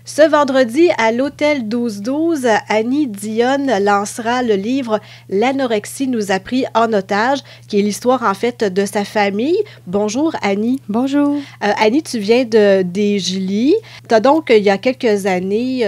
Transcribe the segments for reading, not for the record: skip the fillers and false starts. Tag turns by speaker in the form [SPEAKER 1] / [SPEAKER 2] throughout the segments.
[SPEAKER 1] Ce vendredi, à l'Hôtel 12-12, Annie Dionne lancera le livre « L'anorexie nous a pris en otage », qui est l'histoire, en fait, de sa famille. Bonjour, Annie.
[SPEAKER 2] Bonjour.
[SPEAKER 1] Annie, tu viens des Julie. Tu as donc, il y a quelques années,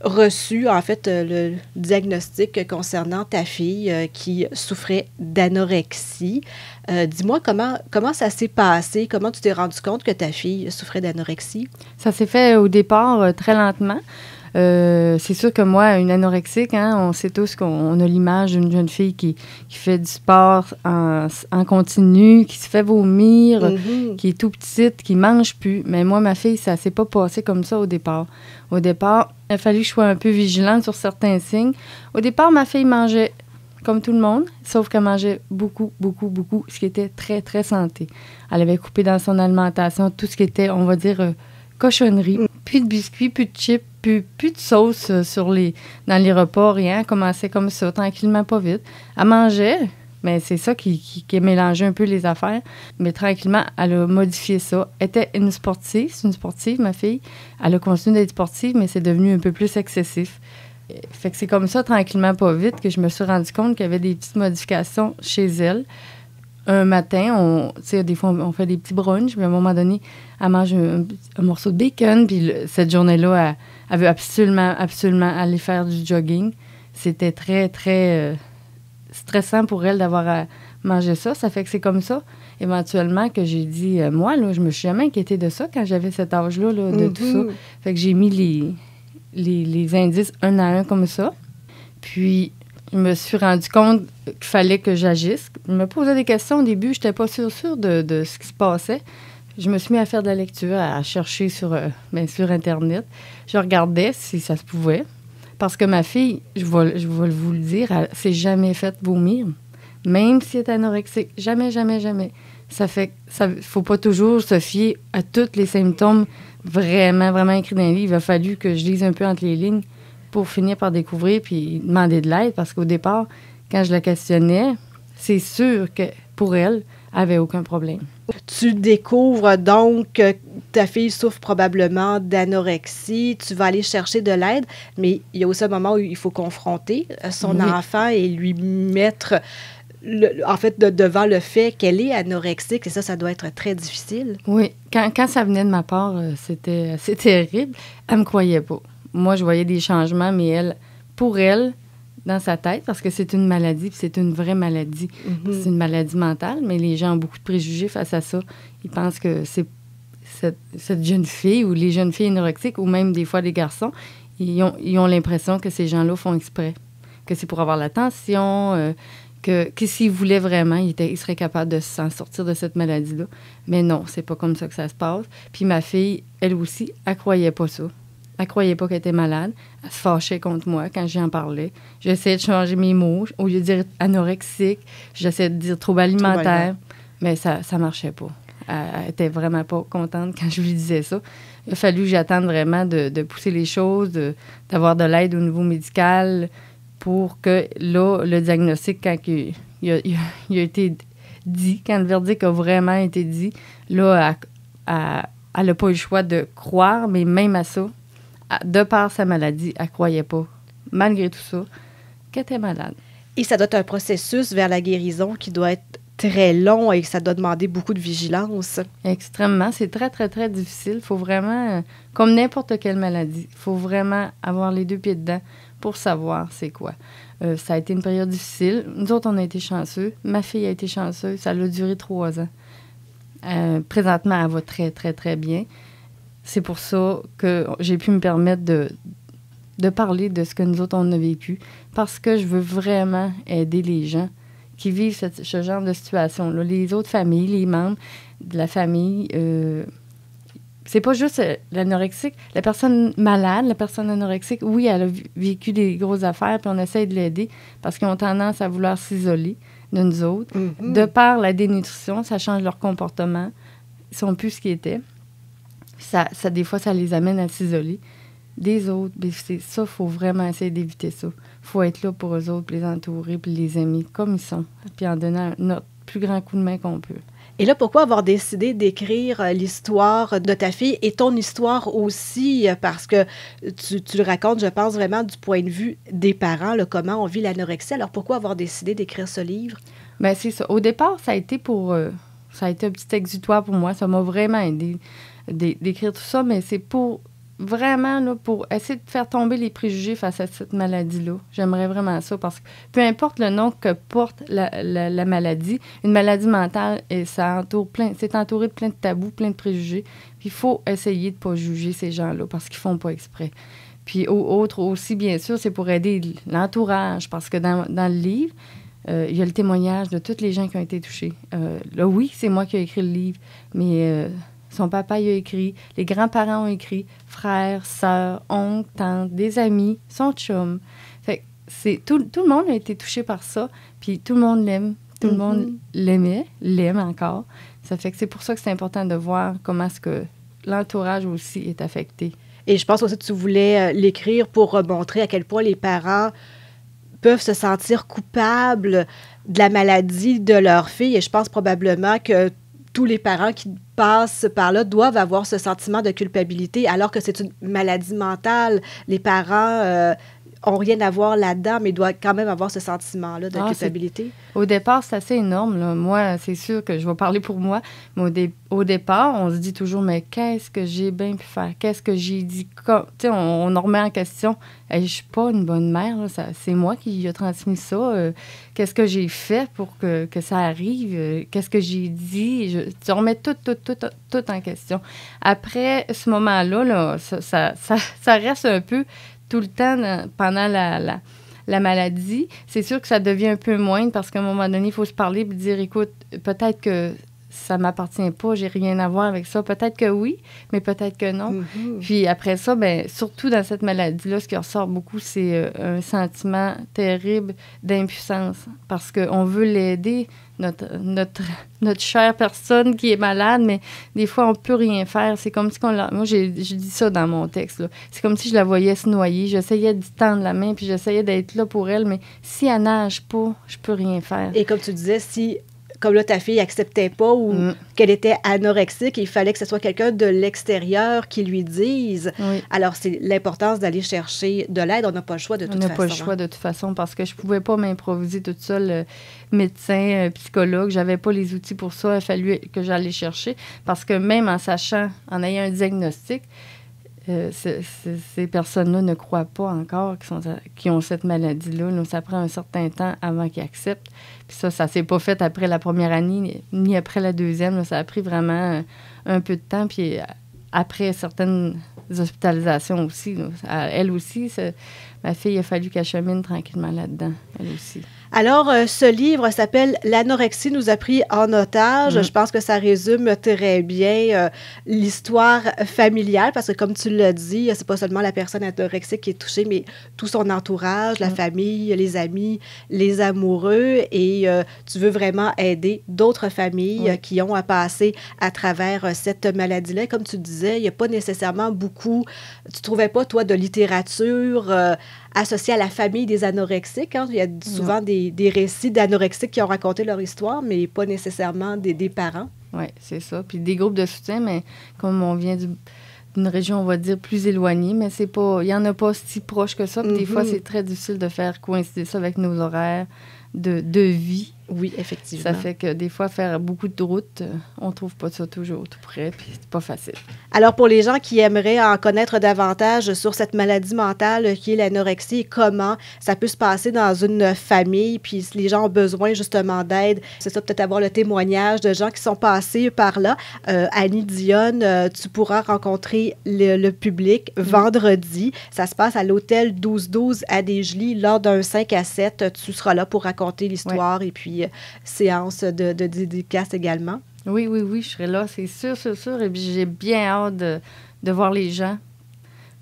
[SPEAKER 1] reçu, en fait, le diagnostic concernant ta fille qui souffrait d'anorexie. Dis-moi, comment ça s'est passé? Comment tu t'es rendu compte que ta fille souffrait d'anorexie?
[SPEAKER 2] Ça s'est fait au départ très lentement. C'est sûr que moi, une anorexique, on sait tous qu'on a l'image d'une jeune fille qui fait du sport en continu, qui se fait vomir, qui est tout petite, qui mange plus. Mais moi, ma fille, ça s'est pas passé comme ça au départ. Au départ, il a fallu que je sois un peu vigilante sur certains signes. Au départ, ma fille mangeait comme tout le monde, sauf qu'elle mangeait beaucoup, ce qui était très, très santé. Elle avait coupé dans son alimentation tout ce qui était, on va dire, cochonnerie. Plus de biscuits, plus de chips, plus de sauce dans les repas, rien. Elle commençait comme ça, tranquillement, pas vite. Elle mangeait, mais c'est ça qui a mélangé un peu les affaires. Mais tranquillement, elle a modifié ça. Elle était une sportive, c'est une sportive, ma fille. Elle a continué d'être sportive, mais c'est devenu un peu plus excessif. Fait que c'est comme ça, tranquillement, pas vite, que je me suis rendu compte qu'il y avait des petites modifications chez elle. Un matin, des fois, on fait des petits brunchs, puis à un moment donné, elle mange un morceau de bacon, puis cette journée-là, elle veut absolument aller faire du jogging. C'était très, très stressant pour elle d'avoir à manger ça. Ça fait que c'est comme ça, éventuellement, que j'ai dit, moi, là, je me suis jamais inquiétée de ça quand j'avais cet âge-là, là, de tout ça. Fait que j'ai mis les indices un à un comme ça. Puis, je me suis rendu compte qu'il fallait que j'agisse. Je me posais des questions au début. Je n'étais pas sûre de ce qui se passait. Je me suis mis à faire de la lecture, à chercher sur Internet. Je regardais si ça se pouvait. Parce que ma fille, je vais vous le dire, elle s'est jamais faite vomir. Même si elle est anorexique. Jamais. Ça fait qu'il ne faut pas toujours se fier à tous les symptômes vraiment écrits dans les livres. Il a fallu que je lise un peu entre les lignes pour finir par découvrir puis demander de l'aide. Parce qu'au départ, quand je la questionnais, c'est sûr que pour elle avait aucun problème.
[SPEAKER 1] Tu découvres donc que ta fille souffre probablement d'anorexie. Tu vas aller chercher de l'aide, mais il y a aussi un moment où il faut confronter son enfant et lui mettre devant le fait qu'elle est anorexique. Et ça doit être très difficile.
[SPEAKER 2] Oui. Quand ça venait de ma part, c'était assez terrible. Elle me croyait pas. Moi, je voyais des changements, mais pour elle, dans sa tête, parce que c'est une maladie, puis c'est une vraie maladie. C'est une maladie mentale, mais les gens ont beaucoup de préjugés face à ça. Ils pensent que c'est cette jeune fille ou les jeunes filles anorexiques, ou même des fois les garçons, ils ont l'impression que ces gens-là font exprès, que c'est pour avoir l'attention, que s'ils voulaient vraiment, ils seraient capables de s'en sortir de cette maladie-là. Mais non, c'est pas comme ça que ça se passe. Puis ma fille, elle aussi, elle croyait pas ça. Elle croyait pas qu'elle était malade. Elle se fâchait contre moi quand j'en parlais. J'essayais de changer mes mots. Au lieu de dire anorexique, j'essayais de dire trouble alimentaire. Mais ça marchait pas. Elle était vraiment pas contente quand je lui disais ça. Il a fallu que j'attende vraiment de pousser les choses, d'avoir de l'aide au niveau médical pour que, là, le diagnostic, quand il a été dit, quand le verdict a vraiment été dit, là, elle n'a pas eu le choix de croire, mais même à ça, de par sa maladie, elle ne croyait pas, malgré tout ça, qu'elle était malade.
[SPEAKER 1] Et ça doit être un processus vers la guérison qui doit être très long et ça doit demander beaucoup de vigilance.
[SPEAKER 2] Extrêmement. C'est très, très, très difficile. Il faut vraiment, comme n'importe quelle maladie, il faut vraiment avoir les deux pieds dedans pour savoir c'est quoi. Ça a été une période difficile. Nous autres, on a été chanceux. Ma fille a été chanceuse. Ça a duré 3 ans. Présentement, elle va très, très, très bien. C'est pour ça que j'ai pu me permettre de parler de ce que nous autres, on a vécu, parce que je veux vraiment aider les gens qui vivent ce genre de situation-là. Les autres familles, les membres de la famille, c'est pas juste l'anorexique. La personne malade, la personne anorexique, oui, elle a vécu des grosses affaires, puis on essaie de l'aider parce qu'ils ont tendance à vouloir s'isoler de nous autres. De par la dénutrition, ça change leur comportement. Ils sont plus ce qu'ils étaient. Ça, des fois, ça les amène à s'isoler des autres. C'est ça, il faut vraiment essayer d'éviter ça. Il faut être là pour eux autres, les entourer, puis les aimer comme ils sont, puis en donnant notre plus grand coup de main qu'on peut.
[SPEAKER 1] Et là, pourquoi avoir décidé d'écrire l'histoire de ta fille et ton histoire aussi? Parce que tu le racontes, je pense, vraiment du point de vue des parents, là, comment on vit l'anorexie. Alors, pourquoi avoir décidé d'écrire ce livre?
[SPEAKER 2] Bien, c'est ça. Au départ, ça a été ça a été un petit exutoire pour moi. Ça m'a vraiment aidé d'écrire tout ça, mais c'est pour vraiment là, pour essayer de faire tomber les préjugés face à cette maladie-là. J'aimerais vraiment ça parce que peu importe le nom que porte la maladie, une maladie mentale, c'est entouré de plein de tabous, plein de préjugés. Puis il faut essayer de ne pas juger ces gens-là parce qu'ils ne font pas exprès. Puis autre aussi, bien sûr, c'est pour aider l'entourage parce que dans le livre, il y a le témoignage de tous les gens qui ont été touchés. Là, oui, c'est moi qui ai écrit le livre, mais son papa il a écrit, les grands-parents ont écrit, frères, sœurs, oncles, tantes, des amis, son chum. Fait que tout le monde a été touché par ça, puis tout le monde l'aime, tout le monde l'aime encore. Ça fait que c'est pour ça que c'est important de voir comment est-ce que l'entourage aussi est affecté.
[SPEAKER 1] Et je pense aussi que tu voulais l'écrire pour montrer à quel point les parents peuvent se sentir coupables de la maladie de leur fille. Et je pense probablement que tous les parents qui passent par là doivent avoir ce sentiment de culpabilité, alors que c'est une maladie mentale. Les parents ont rien à voir là-dedans, mais doivent quand même avoir ce sentiment-là de culpabilité.
[SPEAKER 2] Au départ, c'est assez énorme, là. Moi, c'est sûr que je vais parler pour moi, mais au départ, on se dit toujours, mais qu'est-ce que j'ai bien pu faire? Qu'est-ce que j'ai dit? Tu sais, on en remet en question. Hey, je suis pas une bonne mère, là. C'est moi qui ai transmis ça. Qu'est-ce que j'ai fait pour que ça arrive? Qu'est-ce que j'ai dit? Tu remets tout en question. Après ce moment-là, là, ça reste un peu tout le temps pendant la maladie. C'est sûr que ça devient un peu moindre parce qu'à un moment donné, il faut se parler et dire, écoute, peut-être que ça ne m'appartient pas, j'ai rien à voir avec ça. Peut-être que oui, mais peut-être que non. Mm-hmm. Puis après ça, bien, surtout dans cette maladie-là, ce qui ressort beaucoup, c'est un sentiment terrible d'impuissance parce qu'on veut l'aider, notre chère personne qui est malade, mais des fois, on ne peut rien faire. C'est comme si moi, j'ai dit ça dans mon texte, là. C'est comme si je la voyais se noyer. J'essayais d'y tendre la main, puis j'essayais d'être là pour elle, mais si elle nage pas, je peux rien faire.
[SPEAKER 1] Et comme tu disais, comme là, ta fille n'acceptait pas ou qu'elle était anorexique, il fallait que ce soit quelqu'un de l'extérieur qui lui dise. Oui. Alors, c'est l'importance d'aller chercher de l'aide. On n'a pas le choix de toute façon.
[SPEAKER 2] On n'a pas le choix de toute façon parce que je ne pouvais pas m'improviser toute seule, médecin, psychologue. Je n'avais pas les outils pour ça. Il a fallu que j'allais chercher parce que même en sachant, en ayant un diagnostic, ces personnes-là ne croient pas encore qu'ils ont cette maladie-là. Donc, ça prend un certain temps avant qu'ils acceptent. Puis ça ne s'est pas fait après la première année, ni après la deuxième. Là, ça a pris vraiment un peu de temps. Puis après certaines hospitalisations aussi, là, elle aussi, ma fille, il a fallu qu'elle chemine tranquillement là-dedans, elle aussi.
[SPEAKER 1] Alors, ce livre s'appelle « L'anorexie nous a pris en otage ». Je pense que ça résume très bien l'histoire familiale parce que, comme tu l'as dit, c'est pas seulement la personne anorexique qui est touchée, mais tout son entourage, la famille, les amis, les amoureux. Et tu veux vraiment aider d'autres familles qui ont à passer à travers cette maladie-là. Comme tu disais, il n'y a pas nécessairement beaucoup... Tu trouvais pas, toi, de littérature... associé à la famille des anorexiques. Hein. Il y a souvent des récits d'anorexiques qui ont raconté leur histoire, mais pas nécessairement des parents.
[SPEAKER 2] Oui, c'est ça. Puis des groupes de soutien, mais comme on vient d'une région, on va dire, plus éloignée, mais c'est pas, il n'y en a pas si proche que ça. Puis des fois, c'est très difficile de faire coïncider ça avec nos horaires de vie.
[SPEAKER 1] Oui, effectivement.
[SPEAKER 2] Ça fait que des fois, faire beaucoup de routes, on ne trouve pas ça toujours tout près, puis c'est pas facile.
[SPEAKER 1] Alors, pour les gens qui aimeraient en connaître davantage sur cette maladie mentale qui est l'anorexie et comment ça peut se passer dans une famille, puis si les gens ont besoin justement d'aide, c'est ça, peut-être avoir le témoignage de gens qui sont passés par là. Annie Dionne, tu pourras rencontrer le public vendredi. Ça se passe à l'hôtel 1212 à Desjolies lors d'un 5 à 7. Tu seras là pour raconter l'histoire et puis séance de dédicace également.
[SPEAKER 2] Oui, je serai là, c'est sûr. Et puis j'ai bien hâte de voir les gens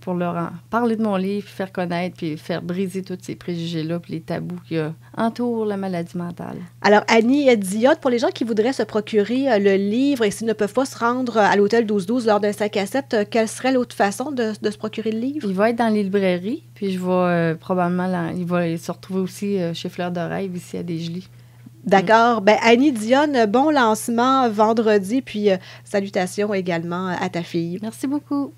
[SPEAKER 2] pour leur parler de mon livre, faire connaître, puis faire briser tous ces préjugés-là, puis les tabous qui entourent la maladie mentale.
[SPEAKER 1] Alors, Annie Dionne, pour les gens qui voudraient se procurer le livre et s'ils ne peuvent pas se rendre à l'hôtel 1212 lors d'un 5 à 7, quelle serait l'autre façon de se procurer le livre?
[SPEAKER 2] Il va être dans les librairies, puis je vais probablement... il va se retrouver aussi chez Fleur de Rêve, ici à Desjolies.
[SPEAKER 1] D'accord. Ben, Annie Dionne, bon lancement vendredi, puis salutations également à ta fille.
[SPEAKER 2] Merci beaucoup.